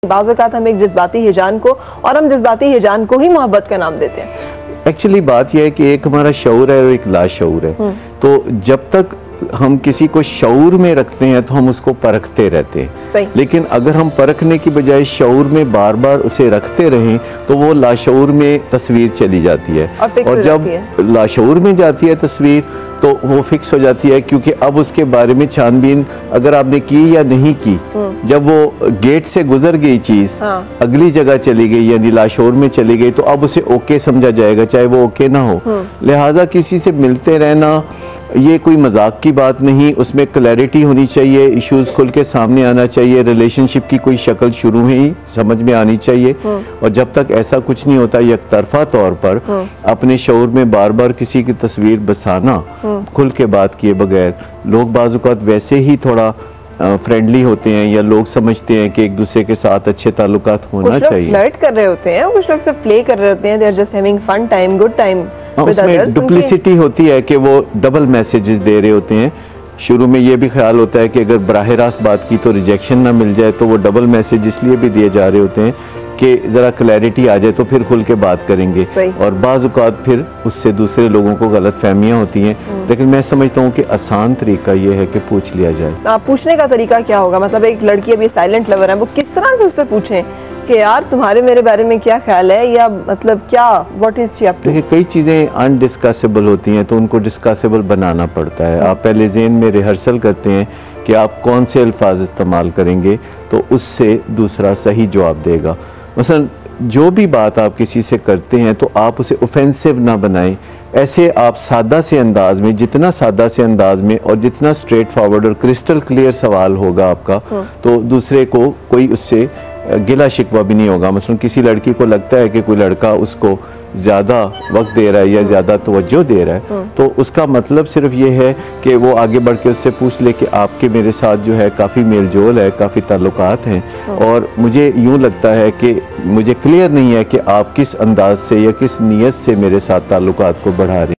बाज़ औक़ात हम एक जज्बाती हिजान को और हम जज्बाती हिजान को ही मोहब्बत का नाम देते हैं। एक्चुअली बात यह है कि एक हमारा शऊर है और एक लाशऊर है। तो जब तक हम किसी को शऊर में रखते हैं तो हम उसको परखते रहते हैं। सही। लेकिन अगर हम परखने की बजाय शऊर में बार बार उसे रखते रहें तो वो लाशऊर में तस्वीर चली जाती है और जब लाशऊर में जाती है तस्वीर तो वो फिक्स हो जाती है, क्योंकि अब उसके बारे में छानबीन अगर आपने की या नहीं की, जब वो गेट से गुजर गई चीज अगली जगह चली गई यानी लाशऊर में चली गई तो अब उसे ओके समझा जाएगा चाहे वो ओके ना हो। लिहाजा किसी से मिलते रहना ये कोई मजाक की बात नहीं, उसमें क्लैरिटी होनी चाहिए, इश्यूज खुल के सामने आना चाहिए, रिलेशनशिप की कोई शक्ल शुरू में ही समझ में आनी चाहिए। और जब तक ऐसा कुछ नहीं होता यकतरफा तौर पर अपने शऊर में बार बार किसी की तस्वीर बसाना खुल के बात किए बगैर, लोग बाज़-औक़ात वैसे ही थोड़ा फ्रेंडली होते हैं या लोग समझते हैं कि एक दूसरे के साथ अच्छे ताल्लुकात होना चाहिए। कुछ लोग फ्लर्ट कर रहे होते हैं, कुछ लोग सिर्फ प्ले कर रहे होते हैं, they are just having fun time, good time with others. उसमें डुप्लिसिटी होती है कि वो डबल मैसेजेस दे रहे होते हैं। शुरू में ये भी ख्याल होता है कि अगर बराह रास्त बात की तो रिजेक्शन ना मिल जाए, तो वो डबल मैसेज इसलिए भी दिए जा रहे होते हैं कि ज़रा क्लैरिटी आ जाए तो फिर खुल के बात करेंगे। और बाज़ औक़ात फिर उससे दूसरे लोगों को गलत फहमियाँ होती हैं। लेकिन मैं समझता हूँ कि आसान तरीका ये है कि पूछ लिया जाए। पूछने का तरीका क्या होगा? मतलब एक लड़की अभी साइलेंट लवर है, वो किस तरह से उससे पूछें कि यार तुम्हारे मेरे बारे में क्या ख्याल है, या मतलब क्या what is she up to? देखिए कई चीज़ें अनडिस्कसेबल होती हैं तो उनको डिस्कसेबल बनाना पड़ता है। आप पहले ज़हन में रिहर्सल करते हैं कि आप कौन से अल्फाज इस्तेमाल करेंगे तो उससे दूसरा सही जवाब देगा। मसलन जो भी बात आप किसी से करते हैं तो आप उसे ऑफेंसिव ना बनाएं। ऐसे आप सादा से अंदाज में, जितना सादा से अंदाज में और जितना स्ट्रेट फॉरवर्ड और क्रिस्टल क्लियर सवाल होगा आपका, तो दूसरे को कोई उससे गिला शिकवा भी नहीं होगा। मसलन किसी लड़की को लगता है कि कोई लड़का उसको ज़्यादा वक्त दे रहा है या ज़्यादा तवज्जो दे रहा है, तो उसका मतलब सिर्फ ये है कि वो आगे बढ़ के उससे पूछ ले कि आपके मेरे साथ जो है काफ़ी मेल जोल है, काफ़ी ताल्लुकात हैं, और मुझे यूँ लगता है कि मुझे क्लियर नहीं है कि आप किस अंदाज से या किस नीयत से मेरे साथ ताल्लुकात को बढ़ा रहे हैं।